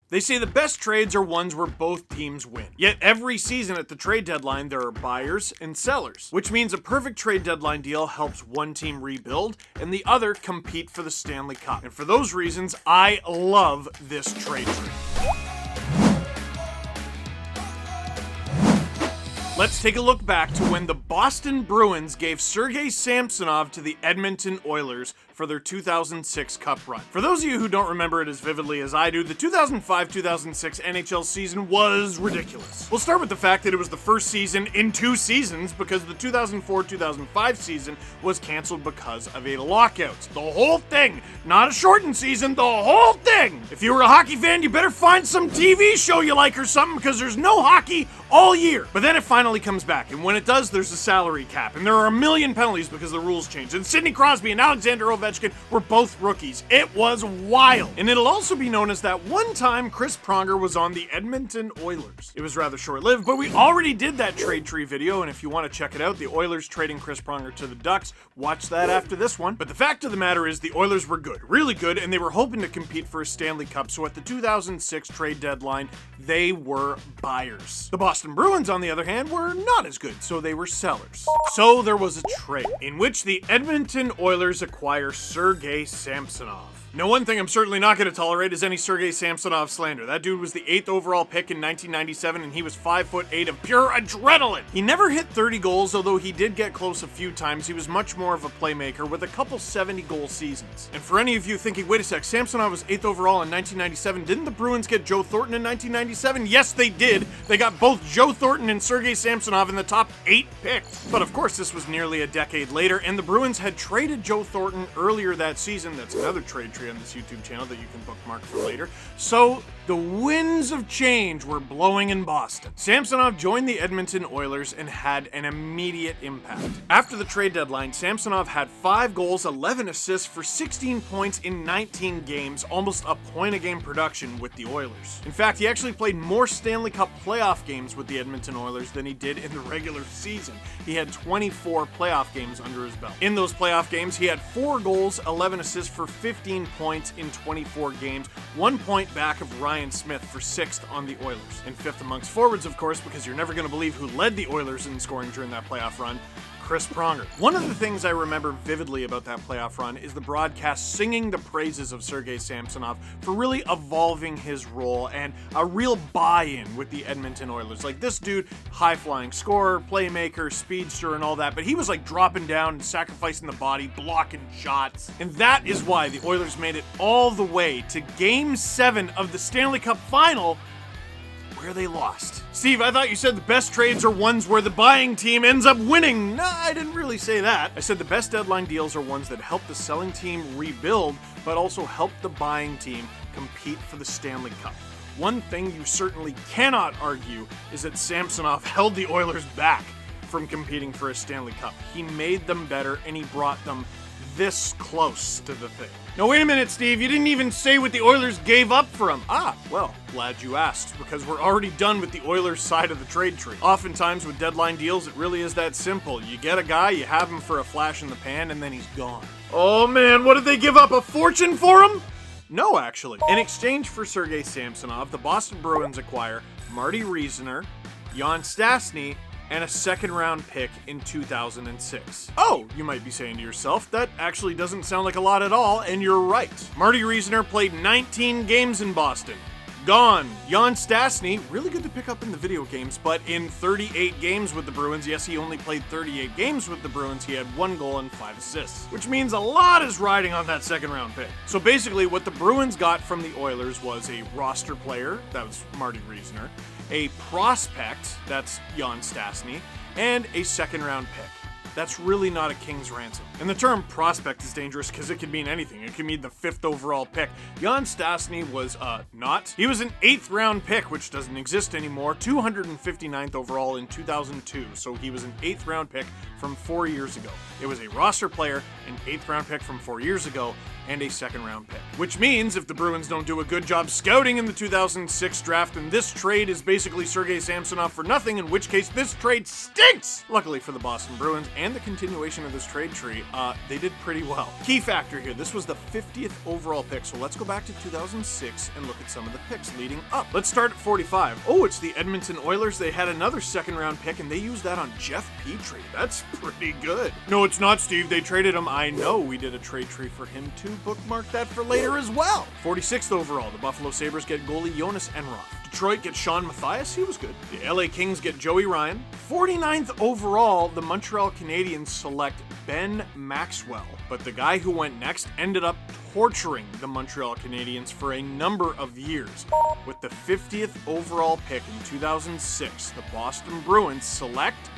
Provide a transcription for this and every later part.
They say the best trades are ones where both teams win. Yet every season at the trade deadline, there are buyers and sellers, which means a perfect trade deadline deal helps one team rebuild and the other compete for the Stanley Cup. And for those reasons, I love this trade tree. Let's take a look back to when the Boston Bruins gave Sergei Samsonov to the Edmonton Oilers for their 2006 Cup run. For those of you who don't remember it as vividly as I do, the 2005-2006 NHL season was ridiculous. We'll start with the fact that it was the first season in 2 seasons because the 2004-2005 season was canceled because of a lockout. The whole thing, not a shortened season, the whole thing! If you were a hockey fan, you better find some TV show you like or something because there's no hockey all year. But then it finally comes back, and when it does, there's a salary cap, and there are a million penalties because the rules changed, and Sidney Crosby and Alexander Ovechkin were both rookies. It was wild. And it'll also be known as that one time Chris Pronger was on the Edmonton Oilers. It was rather short-lived, but we already did that trade tree video, and if you want to check it out, the Oilers trading Chris Pronger to the Ducks, watch that after this one. But the fact of the matter is the Oilers were good, really good, and they were hoping to compete for a Stanley Cup, so at the 2006 trade deadline, they were buyers. The Boston Bruins, on the other hand, were not as good, so they were sellers. So there was a trade in which the Edmonton Oilers acquire Sergei Samsonov. Now, one thing I'm certainly not going to tolerate is any Sergei Samsonov slander. That dude was the 8th overall pick in 1997, and he was 5'8" of pure adrenaline. He never hit 30 goals, although he did get close a few times. He was much more of a playmaker with a couple 70-goal seasons. And for any of you thinking, wait a sec, Samsonov was 8th overall in 1997, didn't the Bruins get Joe Thornton in 1997? Yes, they did. They got both Joe Thornton and Sergei Samsonov in the top 8 picks. But of course, this was nearly a decade later, and the Bruins had traded Joe Thornton earlier that season. That's another trade tree on this YouTube channel that you can bookmark for later. So the winds of change were blowing in Boston. Samsonov joined the Edmonton Oilers and had an immediate impact. After the trade deadline, Samsonov had 5 goals, 11 assists for 16 points in 19 games, almost a point-a-game production with the Oilers. In fact, he actually played more Stanley Cup playoff games with the Edmonton Oilers than he did in the regular season. He had 24 playoff games under his belt. In those playoff games, he had 4 goals, 11 assists for 15 points in 24 games, 1 point back of Ryan Smith for 6th on the Oilers. And 5th amongst forwards, of course, because you're never going to believe who led the Oilers in scoring during that playoff run, Chris Pronger. One of the things I remember vividly about that playoff run is the broadcast singing the praises of Sergei Samsonov for really evolving his role and a real buy-in with the Edmonton Oilers. Like, this dude, high-flying scorer, playmaker, speedster, and all that, but he was like dropping down and sacrificing the body, blocking shots. And that is why the Oilers made it all the way to Game 7 of the Stanley Cup Final, where they lost. Steve, I thought you said the best trades are ones where the buying team ends up winning. No, I didn't really say that. I said the best deadline deals are ones that help the selling team rebuild, but also help the buying team compete for the Stanley Cup. One thing you certainly cannot argue is that Samsonov held the Oilers back from competing for a Stanley Cup. He made them better, and he brought them this close to the thing. Now wait a minute, Steve, you didn't even say what the Oilers gave up for him. Well, glad you asked, because we're already done with the Oilers side of the trade tree. Oftentimes with deadline deals, it really is that simple. You get a guy, you have him for a flash in the pan, and then he's gone. Oh man, what did they give up, a fortune for him? No, actually. In exchange for Sergei Samsonov, the Boston Bruins acquire MARTY Riesener, Jan Stastny, and a second-round pick in 2006. Oh, you might be saying to yourself, that actually doesn't sound like a lot at all, and you're right. MARTY Riesener played 19 games in Boston. Gone. Jan Stastny, really good to pick up in the video games, but in 38 games with the Bruins, yes, he only played 38 games with the Bruins, he had 1 goal and 5 assists, which means a lot is riding on that second-round pick. So basically, what the Bruins got from the Oilers was a roster player, that was MARTY Riesener, a prospect, that's Jan Stastny, and a second-round pick. That's really not a king's ransom. And the term prospect is dangerous because it can mean anything. It can mean the 5th overall pick. Jan Stastny was, not. He was an 8th round pick, which doesn't exist anymore, 259th overall in 2002. So he was an 8th round pick from 4 years ago. It was a roster player, an 8th round pick from 4 years ago, and a second-round pick. Which means if the Bruins don't do a good job scouting in the 2006 draft, then this trade is basically Sergei Samsonov for nothing, in which case this trade stinks! Luckily for the Boston Bruins and the continuation of this trade tree, they did pretty well. Key factor here, this was the 50th overall pick, so let's go back to 2006 and look at some of the picks leading up. Let's start at 45. Oh, it's the Edmonton Oilers. They had another second-round pick, and they used that on Jeff Petrie. That's pretty good. No, it's not, Steve. They traded him. I know we did a trade tree for him too. Bookmark that for later as well. 46th overall, the Buffalo Sabres get goalie Jonas Enroth. Detroit gets Sean Matthias. He was good. The LA Kings get Joey Ryan. 49th overall, the Montreal Canadiens select Ben Maxwell. But the guy who went next ended up torturing the Montreal Canadiens for a number of years. With the 50th overall pick in 2006, the Boston Bruins select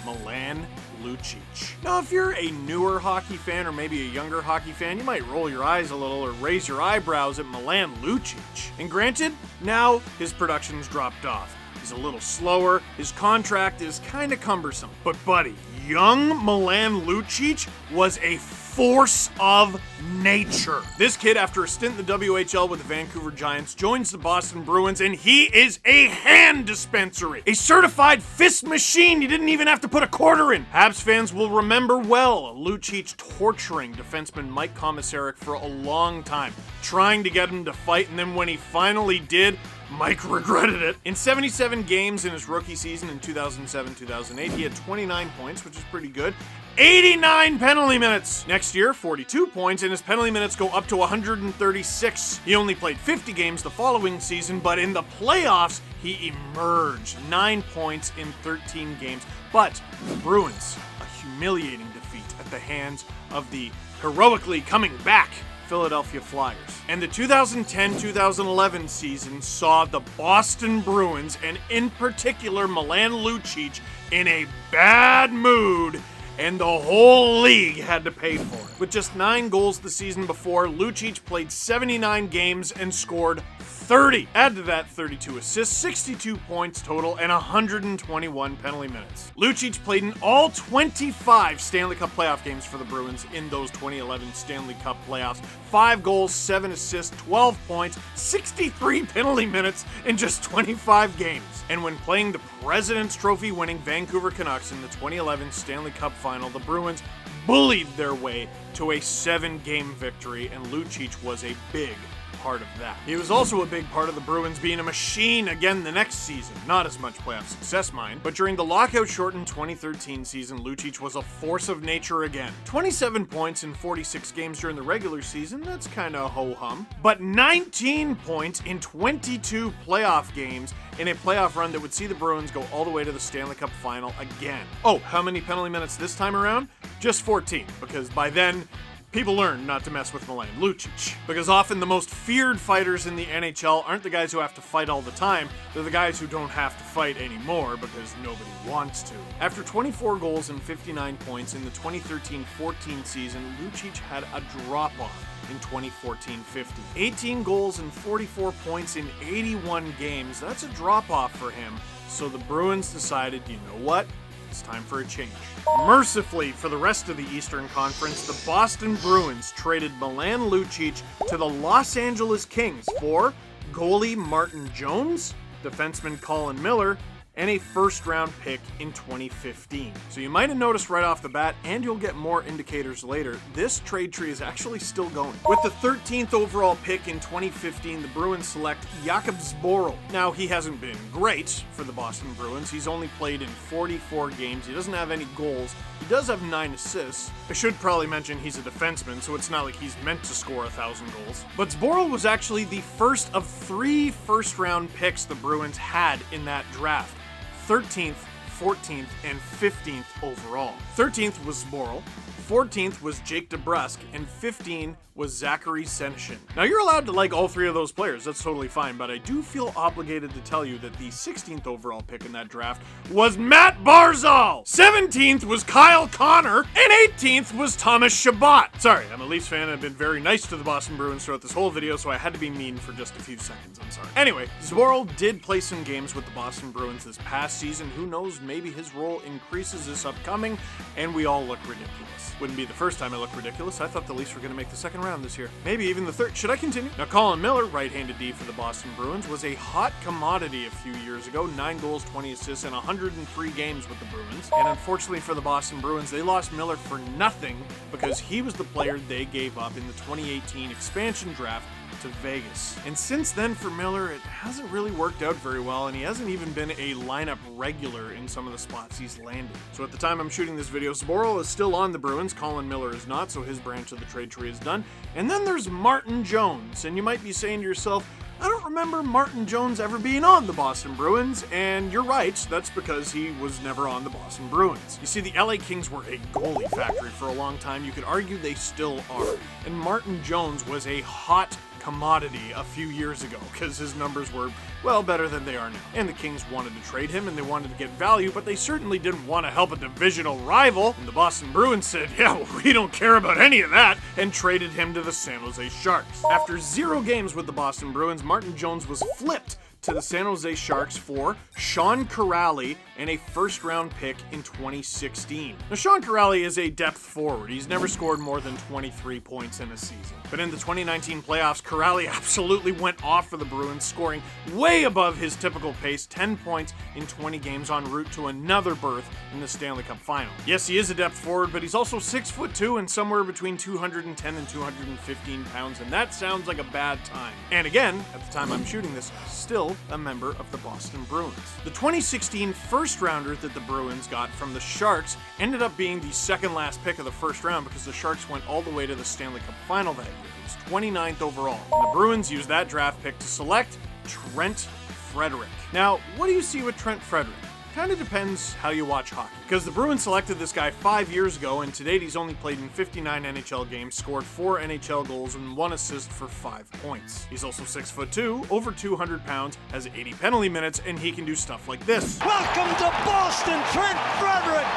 Milan Lucic. Now, if you're a newer hockey fan or maybe a younger hockey fan, you might roll your eyes a little or raise your eyebrows at Milan Lucic. And granted, now his production's dropped off. He's a little slower, his contract is kinda cumbersome. But buddy, young Milan Lucic was a force of nature. This kid, after a stint in the WHL with the Vancouver Giants, joins the Boston Bruins, and he is a hand dispensary. A certified fist machine you didn't even have to put a quarter in. Habs fans will remember well Lucic torturing defenseman Mike Komisarek for a long time, trying to get him to fight, and then when he finally did, Mike regretted it. In 77 games in his rookie season in 2007-2008, he had 29 points, which is pretty good. 89 penalty minutes. Next year, 42 points, and his penalty minutes go up to 136. He only played 50 games the following season, but in the playoffs, he emerged. 9 points in 13 games. But the Bruins, a humiliating defeat at the hands of the heroically coming back Philadelphia Flyers. And the 2010-2011 season saw the Boston Bruins, and in particular Milan Lucic, in a bad mood, and the whole league had to pay for it. With just 9 goals the season before, Lucic played 79 games and scored 30. Add to that 32 assists, 62 points total, and 121 penalty minutes. Lucic played in all 25 Stanley Cup playoff games for the Bruins in those 2011 Stanley Cup playoffs. 5 goals, 7 assists, 12 points, 63 penalty minutes in just 25 games. And when playing the President's Trophy winning Vancouver Canucks in the 2011 Stanley Cup final, the Bruins bullied their way to a 7-game victory, and Lucic was a big part of that. He was also a big part of the Bruins being a machine again the next season. Not as much playoff success, mind, but during the lockout-shortened 2013 season, Lucic was a force of nature again. 27 points in 46 games during the regular season, that's kinda ho-hum. But 19 points in 22 playoff games in a playoff run that would see the Bruins go all the way to the Stanley Cup final again. Oh, how many penalty minutes this time around? Just 14, because by then, people learn not to mess with Milan Lucic, because often the most feared fighters in the NHL aren't the guys who have to fight all the time, they're the guys who don't have to fight anymore because nobody wants to. After 24 goals and 59 points in the 2013-14 season, Lucic had a drop-off in 2014-15. 18 goals and 44 points in 81 games, that's a drop-off for him, so the Bruins decided, you know what? It's time for a change. Mercifully, for the rest of the Eastern Conference, the Boston Bruins traded Milan Lucic to the Los Angeles Kings for goalie Martin Jones, defenseman Colin Miller, and a first-round pick in 2015. So you might have noticed right off the bat, and you'll get more indicators later, this trade tree is actually still going. With the 13th overall pick in 2015, the Bruins select Jakub Zboril. Now, he hasn't been great for the Boston Bruins. He's only played in 44 games. He doesn't have any goals. He does have 9 assists. I should probably mention he's a defenseman, so it's not like he's meant to score 1,000 goals. But Zboril was actually the first of 3 first-round picks the Bruins had in that draft. 13th, 14th, and 15th overall. 13th was Zboril, 14th was Jake DeBrusk, and 15 was Zachary Senyshyn. Now, you're allowed to like all 3 of those players, that's totally fine, but I do feel obligated to tell you that the 16th overall pick in that draft was Matt Barzal! 17th was Kyle Connor, and 18th was Thomas Chabot. Sorry, I'm a Leafs fan and I've been very nice to the Boston Bruins throughout this whole video, so I had to be mean for just a few seconds, I'm sorry. Anyway, Zboril did play some games with the Boston Bruins this past season. Who knows, maybe his role increases this upcoming, and we all look ridiculous. Wouldn't be the first time I look ridiculous. I thought the Leafs were going to make the second round this year. Maybe even the third. Should I continue? Now, Colin Miller, right-handed D for the Boston Bruins, was a hot commodity a few years ago. 9 goals, 20 assists, and 103 games with the Bruins. And unfortunately for the Boston Bruins, they lost Miller for nothing because he was the player they gave up in the 2018 expansion draft to Vegas. And since then for Miller, it hasn't really worked out very well, and he hasn't even been a lineup regular in some of the spots he's landed. So at the time I'm shooting this video, Zboril is still on the Bruins, Colin Miller is not, so his branch of the trade tree is done. And then there's Martin Jones, and you might be saying to yourself, I don't remember Martin Jones ever being on the Boston Bruins, and you're right, that's because he was never on the Boston Bruins. You see, the LA Kings were a goalie factory for a long time. You could argue they still are. And Martin Jones was a hot commodity a few years ago because his numbers were, well, better than they are now. And the Kings wanted to trade him and they wanted to get value, but they certainly didn't want to help a divisional rival. And the Boston Bruins said, yeah, well, we don't care about any of that, and traded him to the San Jose Sharks. After 0 games with the Boston Bruins, Martin Jones was flipped to the San Jose Sharks for Sean Kuraly and a first-round pick in 2016. Now, Sean Kuraly is a depth forward. He's never scored more than 23 points in a season. But in the 2019 playoffs, Kuraly absolutely went off for the Bruins, scoring way above his typical pace, 10 points in 20 games en route to another berth in the Stanley Cup final. Yes, he is a depth forward, but he's also 6'2" and somewhere between 210 and 215 pounds, and that sounds like a bad time. And again, at the time I'm shooting this, still a member of the Boston Bruins. The 2016 first-rounder that the Bruins got from the Sharks ended up being the second-last pick of the first round because the Sharks went all the way to the Stanley Cup final that year. It was 29th overall. And the Bruins used that draft pick to select Trent Frederic. Now, what do you see with Trent Frederic? Kind of depends how you watch hockey. Because the Bruins selected this guy 5 years ago, and to date he's only played in 59 NHL games, scored 4 NHL goals, and 1 assist for 5 points. He's also 6'2", over 200 pounds, has 80 penalty minutes, and he can do stuff like this. Welcome to Boston, Trent Frederic!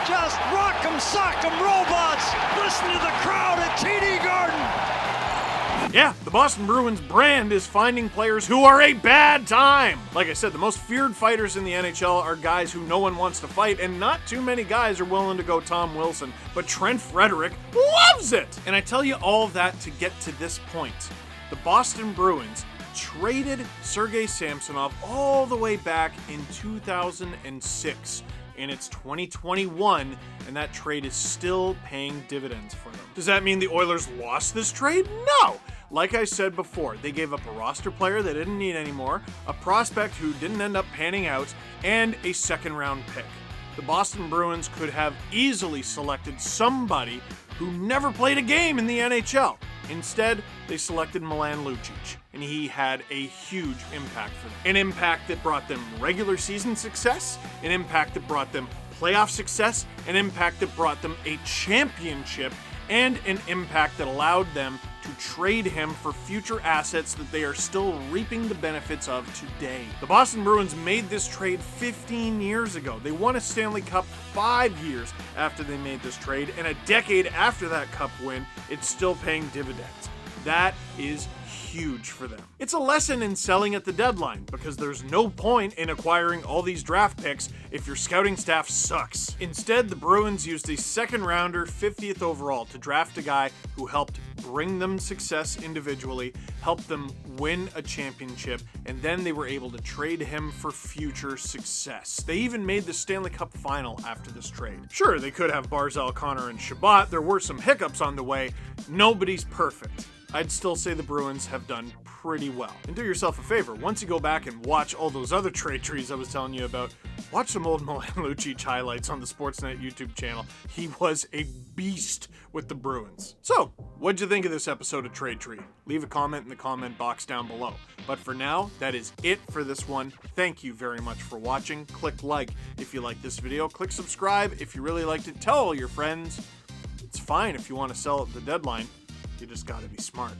Just rock 'em, sock 'em, robots! Listen to the crowd at TD Garden! Yeah, the Boston Bruins brand is finding players who are a bad time. Like I said, the most feared fighters in the NHL are guys who no one wants to fight, and not too many guys are willing to go Tom Wilson, but Trent Frederic loves it! And I tell you all of that to get to this point. The Boston Bruins traded Sergei Samsonov all the way back in 2006. And it's 2021, and that trade is still paying dividends for them. Does that mean the Oilers lost this trade? No! Like I said before, they gave up a roster player they didn't need anymore, a prospect who didn't end up panning out, and a second-round pick. The Boston Bruins could have easily selected somebody who never played a game in the NHL. Instead, they selected Milan Lucic, and he had a huge impact for them. An impact that brought them regular season success, an impact that brought them playoff success, an impact that brought them a championship, and an impact that allowed them to trade him for future assets that they are still reaping the benefits of today. The Boston Bruins made this trade 15 years ago. They won a Stanley Cup 5 years after they made this trade, and a decade after that Cup win, it's still paying dividends. That is huge for them. It's a lesson in selling at the deadline because there's no point in acquiring all these draft picks if your scouting staff sucks. Instead, the Bruins used a second rounder, 50th overall, to draft a guy who helped bring them success individually, helped them win a championship, and then they were able to trade him for future success. They even made the Stanley Cup final after this trade. Sure, they could have Barzal, Connor, and Shabbat. There were some hiccups on the way. Nobody's perfect. I'd still say the Bruins have done pretty well. And do yourself a favor, once you go back and watch all those other trade trees I was telling you about, watch some old Milan Lucic highlights on the Sportsnet YouTube channel. He was a beast with the Bruins. So, what'd you think of this episode of Trade Tree? Leave a comment in the comment box down below. But for now, that is it for this one. Thank you very much for watching. Click like if you like this video. Click subscribe if you really liked it. Tell all your friends. It's fine if you want to sell at the deadline. You just gotta be smart.